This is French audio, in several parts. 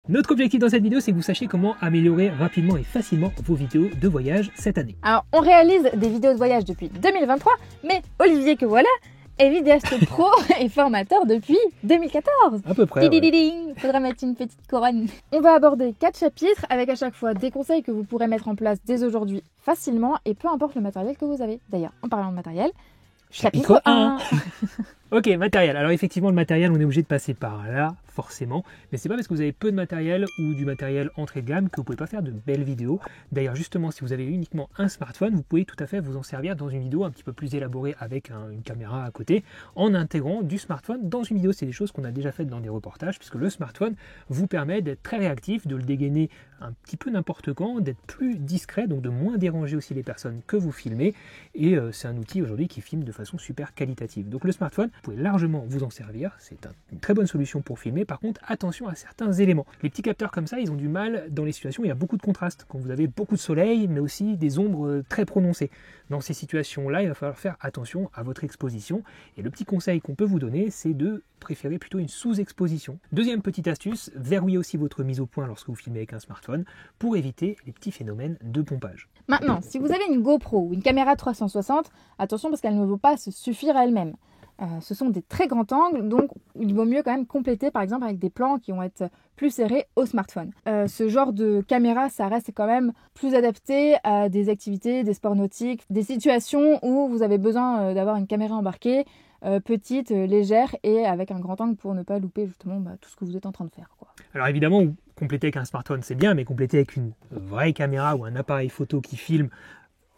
Notre objectif dans cette vidéo, c'est que vous sachiez comment améliorer rapidement et facilement vos vidéos de voyage cette année. Alors, on réalise des vidéos de voyage depuis 2023, mais Olivier que voilà est vidéaste pro et formateur depuis 2014. À peu près. Ouais. Faudra mettre une petite couronne. On va aborder 4 chapitres avec à chaque fois des conseils que vous pourrez mettre en place dès aujourd'hui facilement et peu importe le matériel que vous avez. D'ailleurs, en parlant de matériel, chapitre 1. Ok, matériel. Alors effectivement, le matériel, on est obligé de passer par là, forcément. Mais c'est pas parce que vous avez peu de matériel ou du matériel entrée de gamme que vous pouvez pas faire de belles vidéos. D'ailleurs, justement, si vous avez uniquement un smartphone, vous pouvez tout à fait vous en servir dans une vidéo un petit peu plus élaborée avec une caméra à côté, en intégrant du smartphone dans une vidéo. C'est des choses qu'on a déjà faites dans des reportages, puisque le smartphone vous permet d'être très réactif, de le dégainer un petit peu n'importe quand, d'être plus discret, donc de moins déranger aussi les personnes que vous filmez. Et c'est un outil aujourd'hui qui filme de façon super qualitative. Donc le smartphone, vous pouvez largement vous en servir, c'est une très bonne solution pour filmer. Par contre, attention à certains éléments. Les petits capteurs comme ça, ils ont du mal dans les situations où il y a beaucoup de contraste, quand vous avez beaucoup de soleil, mais aussi des ombres très prononcées. Dans ces situations-là, il va falloir faire attention à votre exposition. Et le petit conseil qu'on peut vous donner, c'est de préférer plutôt une sous-exposition. Deuxième petite astuce, verrouillez aussi votre mise au point lorsque vous filmez avec un smartphone pour éviter les petits phénomènes de pompage. Maintenant, si vous avez une GoPro ou une caméra 360, attention parce qu'elle ne vaut pas se suffire à elle-même. Ce sont des très grands angles, donc il vaut mieux quand même compléter par exemple avec des plans qui vont être plus serrés au smartphone. Ce genre de caméra, ça reste quand même plus adapté à des activités, des sports nautiques, des situations où vous avez besoin d'avoir une caméra embarquée, petite, légère et avec un grand angle pour ne pas louper justement tout ce que vous êtes en train de faire, quoi. Alors évidemment, compléter avec un smartphone c'est bien, mais compléter avec une vraie caméra ou un appareil photo qui filme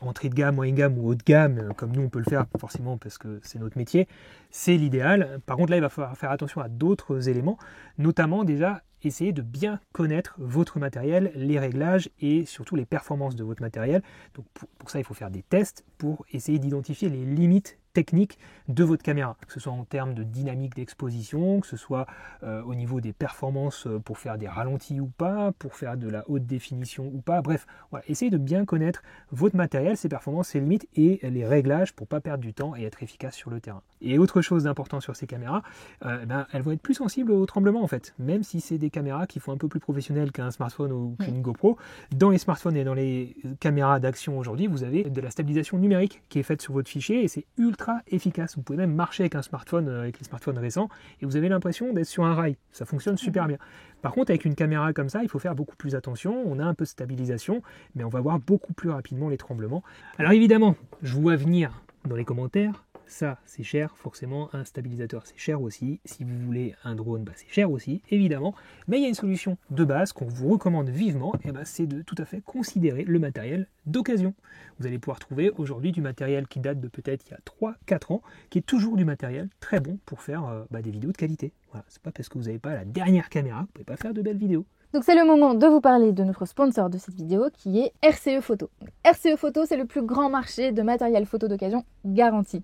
entrée de gamme, moyenne gamme ou haut de gamme, comme nous on peut le faire forcément parce que c'est notre métier, c'est l'idéal. Par contre là il va falloir faire attention à d'autres éléments, notamment déjà essayer de bien connaître votre matériel, les réglages et surtout les performances de votre matériel. Donc pour ça il faut faire des tests pour essayer d'identifier les limites technique de votre caméra, que ce soit en termes de dynamique d'exposition, que ce soit au niveau des performances pour faire des ralentis ou pas, pour faire de la haute définition ou pas, bref, voilà, essayez de bien connaître votre matériel, ses performances, ses limites et les réglages pour ne pas perdre du temps et être efficace sur le terrain. Et autre chose d'important sur ces caméras, elles vont être plus sensibles au tremblement en fait, même si c'est des caméras qui font un peu plus professionnelles qu'un smartphone ou qu'une GoPro. Dans les smartphones et dans les caméras d'action aujourd'hui, vous avez de la stabilisation numérique qui est faite sur votre fichier et c'est ultra efficace. Vous pouvez même marcher avec un smartphone, avec les smartphones récents, et vous avez l'impression d'être sur un rail. Ça fonctionne super bien. Par contre, avec une caméra comme ça, il faut faire beaucoup plus attention. On a un peu de stabilisation, mais on va voir beaucoup plus rapidement les tremblements. Alors évidemment, je vous vois venir dans les commentaires. Ça, c'est cher, forcément. Un stabilisateur, c'est cher aussi. Si vous voulez un drone, c'est cher aussi, évidemment. Mais il y a une solution de base qu'on vous recommande vivement, et c'est de tout à fait considérer le matériel d'occasion. Vous allez pouvoir trouver aujourd'hui du matériel qui date de peut-être il y a 3-4 ans, qui est toujours du matériel très bon pour faire des vidéos de qualité. Voilà, c'est pas parce que vous n'avez pas la dernière caméra que vous ne pouvez pas faire de belles vidéos. Donc c'est le moment de vous parler de notre sponsor de cette vidéo qui est RCE Photo. RCE Photo, c'est le plus grand marché de matériel photo d'occasion garanti.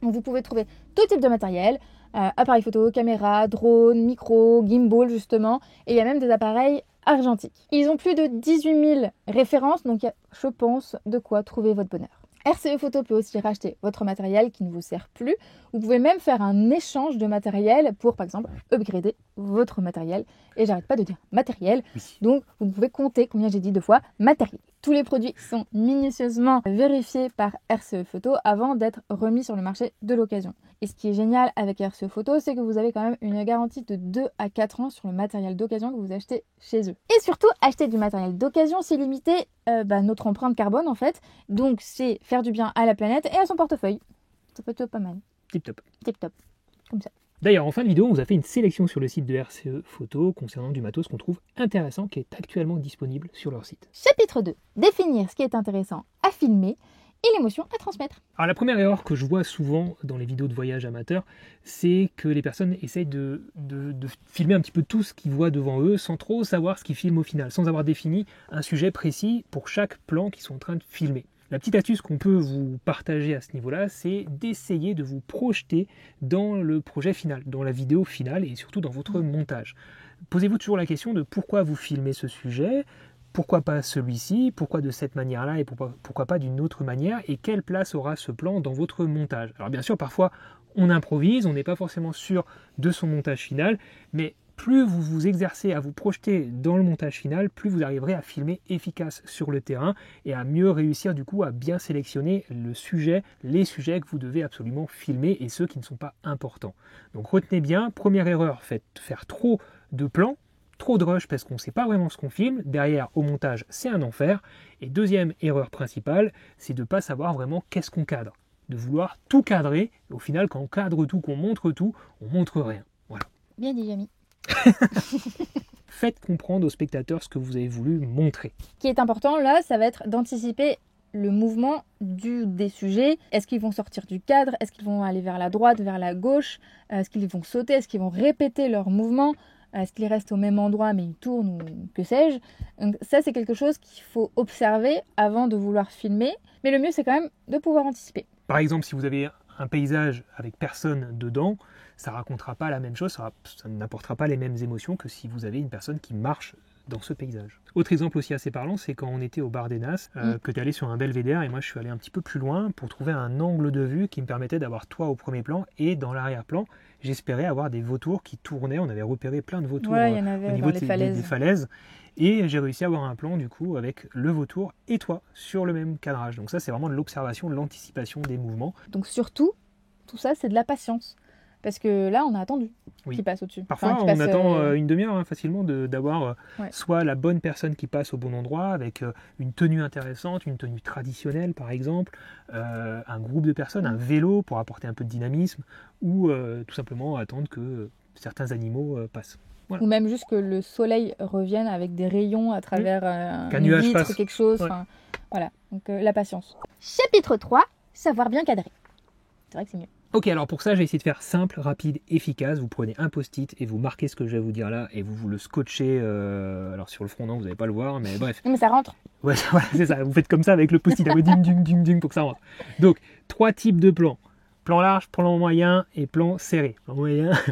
Donc vous pouvez trouver tout type de matériel, appareil photo, caméra, drone, micro, gimbal justement, et il y a même des appareils argentiques. Ils ont plus de 18 000 références, donc il y a, je pense, de quoi trouver votre bonheur. RCE Photo peut aussi racheter votre matériel qui ne vous sert plus. Vous pouvez même faire un échange de matériel pour, par exemple, upgrader votre matériel. Et j'arrête pas de dire matériel, donc vous pouvez compter combien j'ai dit 2 fois matériel. Tous les produits sont minutieusement vérifiés par RCE Photo avant d'être remis sur le marché de l'occasion. Et ce qui est génial avec RCE Photo, c'est que vous avez quand même une garantie de 2 à 4 ans sur le matériel d'occasion que vous achetez chez eux. Et surtout, acheter du matériel d'occasion, c'est limiter notre empreinte carbone en fait. Donc c'est faire du bien à la planète et à son portefeuille. Ça peut être pas mal. Tip top. Tip top. Comme ça. D'ailleurs, en fin de vidéo, on vous a fait une sélection sur le site de RCE Photo concernant du matos qu'on trouve intéressant, qui est actuellement disponible sur leur site. Chapitre 2. Définir ce qui est intéressant à filmer et l'émotion à transmettre. Alors la première erreur que je vois souvent dans les vidéos de voyage amateurs, c'est que les personnes essayent de filmer un petit peu tout ce qu'ils voient devant eux sans trop savoir ce qu'ils filment au final, sans avoir défini un sujet précis pour chaque plan qu'ils sont en train de filmer. La petite astuce qu'on peut vous partager à ce niveau-là, c'est d'essayer de vous projeter dans le projet final, dans la vidéo finale et surtout dans votre montage. Posez-vous toujours la question de pourquoi vous filmez ce sujet, pourquoi pas celui-ci, pourquoi de cette manière-là et pourquoi pas d'une autre manière et quelle place aura ce plan dans votre montage. Alors bien sûr, parfois on improvise, on n'est pas forcément sûr de son montage final, mais plus vous vous exercez à vous projeter dans le montage final, plus vous arriverez à filmer efficace sur le terrain et à mieux réussir du coup à bien sélectionner les sujets que vous devez absolument filmer et ceux qui ne sont pas importants. Donc retenez bien, première erreur, faire trop de plans, trop de rush parce qu'on ne sait pas vraiment ce qu'on filme. Derrière, au montage, c'est un enfer. Et deuxième erreur principale, c'est de ne pas savoir vraiment qu'est-ce qu'on cadre. De vouloir tout cadrer. Et au final, quand on cadre tout, qu'on montre tout, on montre rien. Voilà. Bien dit, Jamy. Faites comprendre aux spectateurs ce que vous avez voulu montrer. Ce qui est important là, ça va être d'anticiper le mouvement des sujets. Est-ce qu'ils vont sortir du cadre? Est-ce qu'ils vont aller vers la droite, vers la gauche? Est-ce qu'ils vont sauter? Est-ce qu'ils vont répéter leur mouvement? Est-ce qu'ils restent au même endroit mais ils tournent ou que sais-je? Donc ça, c'est quelque chose qu'il faut observer avant de vouloir filmer. Mais le mieux, c'est quand même de pouvoir anticiper. Par exemple, si vous avez un paysage avec personne dedans, ça ne racontera pas la même chose, ça n'apportera pas les mêmes émotions que si vous avez une personne qui marche dans ce paysage. Autre exemple aussi assez parlant, c'est quand on était au bar des Nas, que tu es allé sur un belvédère et moi je suis allé un petit peu plus loin pour trouver un angle de vue qui me permettait d'avoir toi au premier plan et dans l'arrière-plan, j'espérais avoir des vautours qui tournaient. On avait repéré plein de vautours Ouais, il y en avait au niveau dans des falaises. Et j'ai réussi à avoir un plan du coup avec le vautour et toi sur le même cadrage. Donc ça c'est vraiment de l'observation, de l'anticipation des mouvements. Donc surtout, tout ça c'est de la patience. Parce que là, on a attendu qu'il passe au-dessus. Parfois, on attend une demi-heure facilement d'avoir soit la bonne personne qui passe au bon endroit, avec une tenue intéressante, une tenue traditionnelle par exemple, un groupe de personnes, un vélo pour apporter un peu de dynamisme, ou tout simplement attendre que certains animaux passent. Voilà. Ou même juste que le soleil revienne avec des rayons à travers qu'un nuage vitre, passe. Quelque chose. Ouais. Voilà, donc la patience. Chapitre 3, savoir bien cadrer. C'est vrai que c'est mieux. Ok, alors pour ça, j'ai essayé de faire simple, rapide, efficace. Vous prenez un post-it et vous marquez ce que je vais vous dire là et vous le scotchez. Alors sur le front, non, vous n'allez pas le voir, mais bref. Mais ça rentre. Ouais, voilà, c'est ça. Vous faites comme ça avec le post-it, ding, pour que ça rentre. Donc, 3 types de plans. Plan large, plan moyen et plan serré.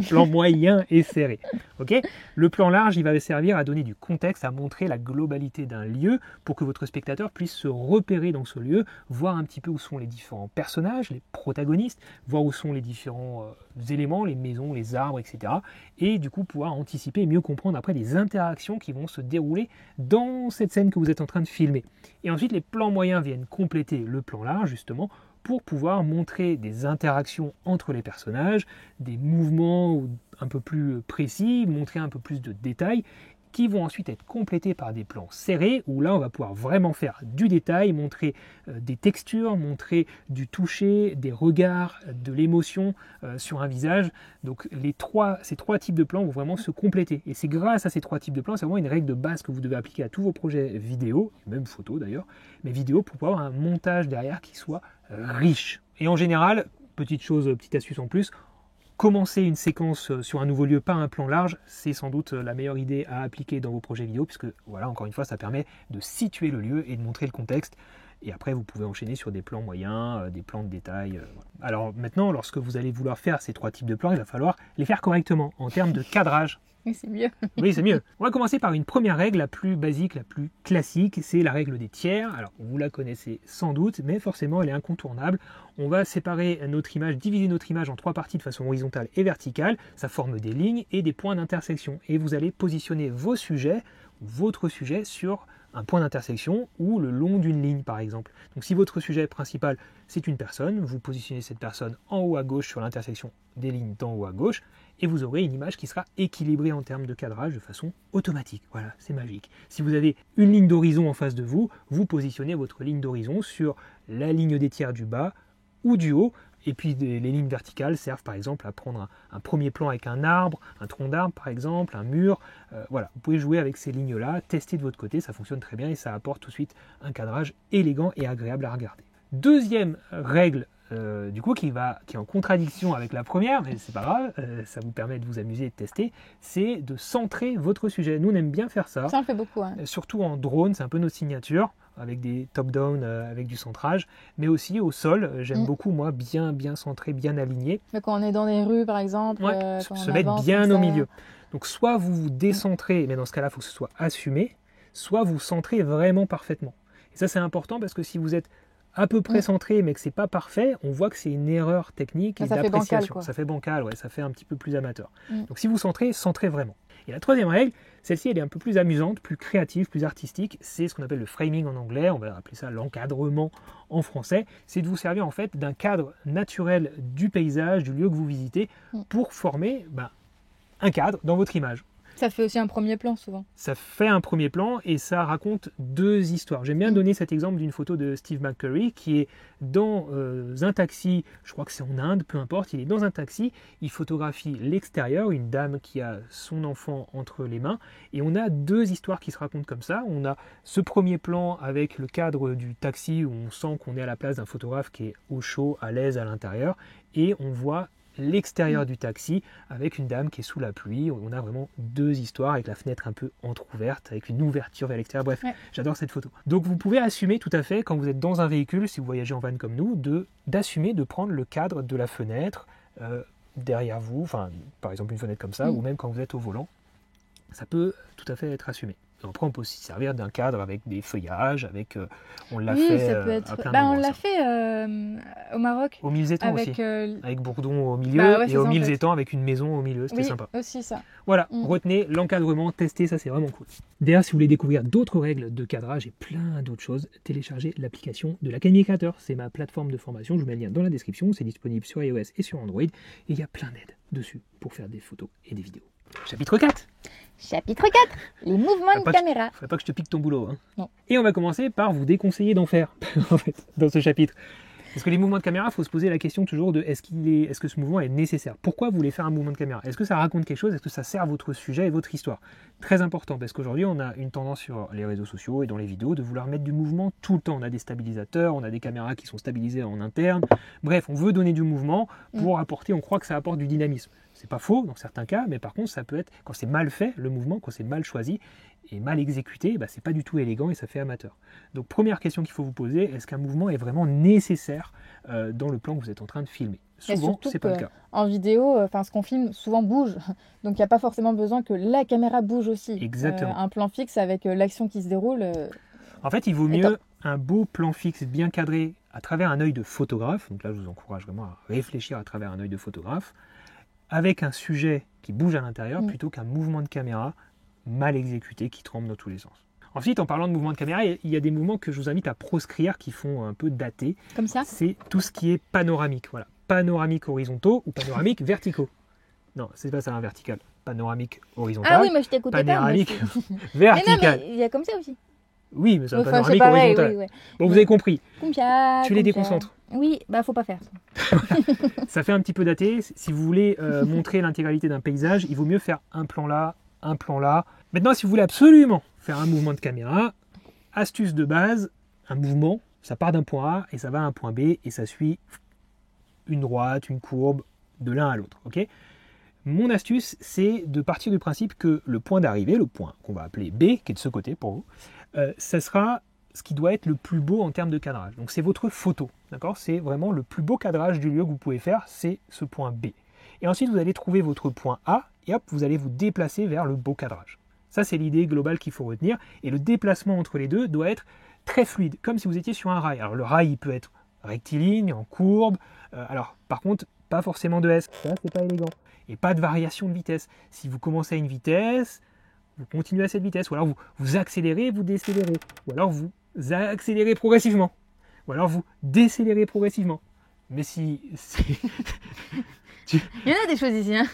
Plan moyen et serré. Okay, le plan large, il va servir à donner du contexte, à montrer la globalité d'un lieu pour que votre spectateur puisse se repérer dans ce lieu, voir un petit peu où sont les différents personnages, les protagonistes, voir où sont les différents éléments, les maisons, les arbres, etc. Et du coup pouvoir anticiper et mieux comprendre après les interactions qui vont se dérouler dans cette scène que vous êtes en train de filmer. Et ensuite, les plans moyens viennent compléter le plan large, justement, pour pouvoir montrer des interactions entre les personnages, des mouvements un peu plus précis, montrer un peu plus de détails, qui vont ensuite être complétés par des plans serrés, où là on va pouvoir vraiment faire du détail, montrer des textures, montrer du toucher, des regards, de l'émotion sur un visage. Donc ces trois types de plans vont vraiment se compléter. Et c'est grâce à ces 3 types de plans, c'est vraiment une règle de base que vous devez appliquer à tous vos projets vidéo, même photo d'ailleurs, mais vidéo pour pouvoir avoir un montage derrière qui soit riche. Et en général, petite astuce en plus, commencer une séquence sur un nouveau lieu, pas un plan large, c'est sans doute la meilleure idée à appliquer dans vos projets vidéo, puisque voilà, encore une fois, ça permet de situer le lieu et de montrer le contexte. Et après, vous pouvez enchaîner sur des plans moyens, des plans de détail. Voilà. Alors maintenant, lorsque vous allez vouloir faire ces 3 types de plans, il va falloir les faire correctement en termes de cadrage. Oui, c'est mieux. Oui, c'est mieux. On va commencer par une première règle, la plus basique, la plus classique, c'est la règle des tiers. Alors, vous la connaissez sans doute, mais forcément, elle est incontournable. On va séparer notre image, diviser notre image en 3 parties de façon horizontale et verticale. Ça forme des lignes et des points d'intersection. Et vous allez positionner votre sujet sur un point d'intersection ou le long d'une ligne par exemple. Donc si votre sujet principal c'est une personne, vous positionnez cette personne en haut à gauche sur l'intersection des lignes d'en haut à gauche et vous aurez une image qui sera équilibrée en termes de cadrage de façon automatique. Voilà, c'est magique. Si vous avez une ligne d'horizon en face de vous, vous positionnez votre ligne d'horizon sur la ligne des tiers du bas ou du haut. Et puis les lignes verticales servent par exemple à prendre un premier plan avec un arbre, un tronc d'arbre par exemple, un mur. Voilà, vous pouvez jouer avec ces lignes-là, tester de votre côté, ça fonctionne très bien et ça apporte tout de suite un cadrage élégant et agréable à regarder. Deuxième règle du coup qui est en contradiction avec la première, mais c'est pas grave, ça vous permet de vous amuser et de tester, c'est de centrer votre sujet. Nous on aime bien faire ça. Ça on le fait beaucoup. Hein. Surtout en drone, c'est un peu notre signature, avec des top-down, avec du centrage, mais aussi au sol, j'aime beaucoup moi, bien centré, bien aligné. Mais quand on est dans des rues par exemple, se mettre bien au milieu. Donc soit vous vous décentrez, mais dans ce cas-là il faut que ce soit assumé, soit vous centrez vraiment parfaitement. Et ça c'est important parce que si vous êtes à peu près centré, mais que c'est pas parfait, on voit que c'est une erreur technique et d'appréciation. Ça fait bancal, ouais, ça fait un petit peu plus amateur. Donc si vous centrez vraiment. Et la troisième règle, celle-ci, elle est un peu plus amusante, plus créative, plus artistique. C'est ce qu'on appelle le framing en anglais, on va appeler ça l'encadrement en français. C'est de vous servir en fait d'un cadre naturel du paysage, du lieu que vous visitez, pour former un cadre dans votre image. Ça fait aussi un premier plan souvent. Ça fait un premier plan et ça raconte deux histoires. J'aime bien donner cet exemple d'une photo de Steve McCurry qui est dans un taxi, je crois que c'est en Inde, peu importe, il est dans un taxi, il photographie l'extérieur, une dame qui a son enfant entre les mains, et on a deux histoires qui se racontent comme ça. On a ce premier plan avec le cadre du taxi où on sent qu'on est à la place d'un photographe qui est au chaud, à l'aise à l'intérieur, et on voit l'extérieur du taxi avec une dame qui est sous la pluie. On a vraiment deux histoires avec la fenêtre un peu entrouverte, avec une ouverture vers l'extérieur. Bref, j'adore cette photo. Donc vous pouvez assumer tout à fait quand vous êtes dans un véhicule, si vous voyagez en van comme nous, d'assumer de prendre le cadre de la fenêtre derrière vous, enfin par exemple une fenêtre comme ça, ou même quand vous êtes au volant. Ça peut tout à fait être assumé. Après, on peut aussi servir d'un cadre avec des feuillages, on l'a fait ça peut être... à plein de on moments, l'a ça. fait au Maroc. Aux Mille Étangs Avec, aussi, avec Bourdon au milieu et aux Mille Étangs avec une maison au milieu, c'était sympa. Aussi ça. Voilà, retenez l'encadrement, testez, ça c'est vraiment cool. D'ailleurs, si vous voulez découvrir d'autres règles de cadrage et plein d'autres choses, téléchargez l'application de l'Académie Créateur. C'est ma plateforme de formation, je vous mets le lien dans la description, c'est disponible sur iOS et sur Android, et il y a plein d'aides dessus pour faire des photos et des vidéos. Chapitre 4. Chapitre 4. Les mouvements de caméra. Il ne faudrait pas que je te pique ton boulot. Hein. Non. Et on va commencer par vous déconseiller d'en faire, en fait, dans ce chapitre. Parce que les mouvements de caméra, il faut se poser la question toujours de est-ce que ce mouvement est nécessaire? Pourquoi vous voulez faire un mouvement de caméra? Est-ce que ça raconte quelque chose? Est-ce que ça sert votre sujet et votre histoire? Très important, parce qu'aujourd'hui, on a une tendance sur les réseaux sociaux et dans les vidéos de vouloir mettre du mouvement tout le temps. On a des stabilisateurs, on a des caméras qui sont stabilisées en interne. Bref, on veut donner du mouvement pour apporter, on croit que ça apporte du dynamisme. C'est pas faux dans certains cas, mais par contre, ça peut être, quand c'est mal fait, le mouvement, quand c'est mal choisi et mal exécuté, c'est pas du tout élégant et ça fait amateur. Donc première question qu'il faut vous poser, est-ce qu'un mouvement est vraiment nécessaire dans le plan que vous êtes en train de filmer? Souvent, c'est pas le cas. En vidéo, ce qu'on filme souvent bouge, donc il n'y a pas forcément besoin que la caméra bouge aussi. Exactement. Un plan fixe avec l'action qui se déroule. En fait, il vaut mieux un beau plan fixe bien cadré à travers un œil de photographe, donc là je vous encourage vraiment à réfléchir à travers un œil de photographe, avec un sujet qui bouge à l'intérieur plutôt qu'un mouvement de caméra mal exécuté qui tremble dans tous les sens. Ensuite, en parlant de mouvement de caméra, il y a des mouvements que je vous invite à proscrire qui font un peu dater. Comme ça? C'est tout ce qui est panoramique. Voilà. Panoramique horizontaux ou panoramique verticaux. Non, c'est pas ça un vertical. Panoramique horizontal. Ah oui, moi je t'écoutais pas. Panoramique vertical. Mais non, mais il y a comme ça aussi. Oui, mais c'est un panoramique horizontal. Oui. Bon, vous avez compris. Tu les déconcentres. Oui, faut pas faire ça. Ça fait un petit peu daté. Si vous voulez montrer l'intégralité d'un paysage, il vaut mieux faire un plan là, un plan là. Maintenant, si vous voulez absolument faire un mouvement de caméra, astuce de base, un mouvement, ça part d'un point A et ça va à un point B et ça suit une droite, une courbe, de l'un à l'autre. Okay, mon astuce, c'est de partir du principe que le point d'arrivée, le point qu'on va appeler B, qui est de ce côté pour vous, ça sera ce qui doit être le plus beau en termes de cadrage. Donc c'est votre photo, d'accord? C'est vraiment le plus beau cadrage du lieu que vous pouvez faire, c'est ce point B. Et ensuite, vous allez trouver votre point A et hop, vous allez vous déplacer vers le beau cadrage. Ça, c'est l'idée globale qu'il faut retenir. Et le déplacement entre les deux doit être très fluide, comme si vous étiez sur un rail. Alors le rail, il peut être rectiligne, en courbe. Alors par contre, pas forcément de S. Ça, c'est pas élégant. Et pas de variation de vitesse. Si vous commencez à une vitesse, vous continuez à cette vitesse. Ou alors vous accélérez, vous décélérez. Ou alors vous accélérez progressivement. Ou alors vous décélérez progressivement. Mais si... Il y en a des choses ici. Hein.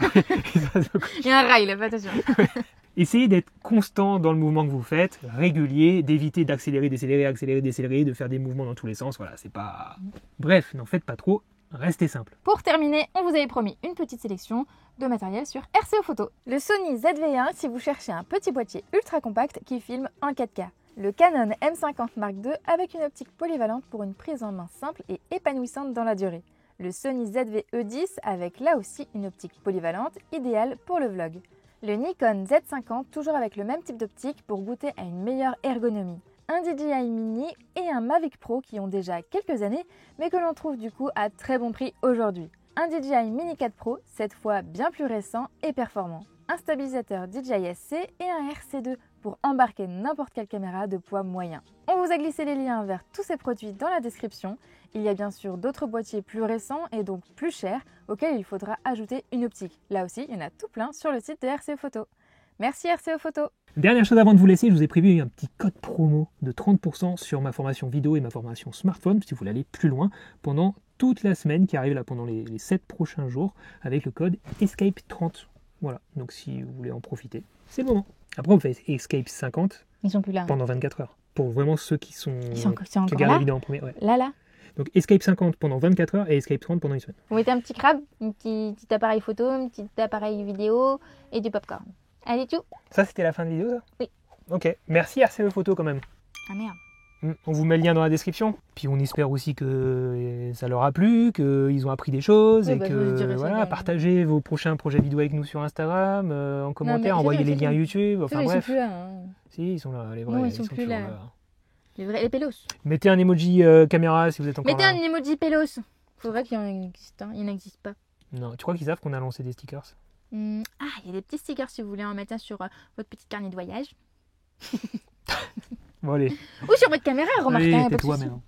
Il y a un rail là, fais attention. Essayez d'être constant dans le mouvement que vous faites, régulier, d'éviter d'accélérer, décélérer, accélérer, décélérer, de faire des mouvements dans tous les sens. Voilà, c'est pas... Bref, n'en faites pas trop, restez simple. Pour terminer, on vous avait promis une petite sélection de matériel sur RCO Photo. Le Sony ZV-1 si vous cherchez un petit boîtier ultra compact qui filme en 4K. Le Canon M50 Mark II avec une optique polyvalente pour une prise en main simple et épanouissante dans la durée. Le Sony ZV-E10 avec là aussi une optique polyvalente idéale pour le vlog. Le Nikon Z50 toujours avec le même type d'optique pour goûter à une meilleure ergonomie. Un DJI Mini et un Mavic Pro qui ont déjà quelques années mais que l'on trouve du coup à très bon prix aujourd'hui. Un DJI Mini 4 Pro, cette fois bien plus récent et performant. Un stabilisateur DJI SC et un RC2 pour embarquer n'importe quelle caméra de poids moyen. On vous a glissé les liens vers tous ces produits dans la description. Il y a bien sûr d'autres boîtiers plus récents et donc plus chers auxquels il faudra ajouter une optique. Là aussi, il y en a tout plein sur le site de RCO Photo. Merci RCE Photo. Dernière chose avant de vous laisser, je vous ai prévu un petit code promo de 30% sur ma formation vidéo et ma formation smartphone, si vous voulez aller plus loin, pendant toute la semaine qui arrive là, pendant les 7 prochains jours, avec le code ESCAPE30. Voilà, donc si vous voulez en profiter, c'est le moment. Après, vous faites ESCAPE 50 Ils sont plus là. pendant 24 heures, pour vraiment ceux qui sont Ils sont qui encore regardent la là. vidéo en premier. Ouais. Là. Donc ESCAPE 50 pendant 24 heures et ESCAPE 30 pendant une semaine. Vous mettez un petit crabe, un petit appareil photo, un petit appareil vidéo et du popcorn. Allez, tout. Ça, c'était la fin de vidéo, ça? Oui. Ok, merci RCE Photo quand même. Ah merde. On vous met le lien dans la description. Puis on espère aussi que ça leur a plu, qu'ils ont appris des choses Oui, et bah, je que dirais ça, voilà, ouais. partagez vos prochains projets vidéo avec nous sur Instagram, en commentaire, mais envoyez c'est les vrai, liens YouTube, C'est enfin vrai, ils sont bref. plus là. Hein. Si, ils sont là, les vrais. Non, ils sont plus toujours là. Les pélos. Mettez un emoji caméra si vous êtes encore Mettez là. un emoji pélos. Faudrait qu'il y en existe un. Il n'existe pas. Non, tu crois qu'ils savent qu'on a lancé des stickers? Ah, il y a des petits stickers si vous voulez en mettre un sur votre petit carnet de voyage. Bon allez, Ou sur votre caméra, remarquez. allez pas de tais-toi souci. maintenant.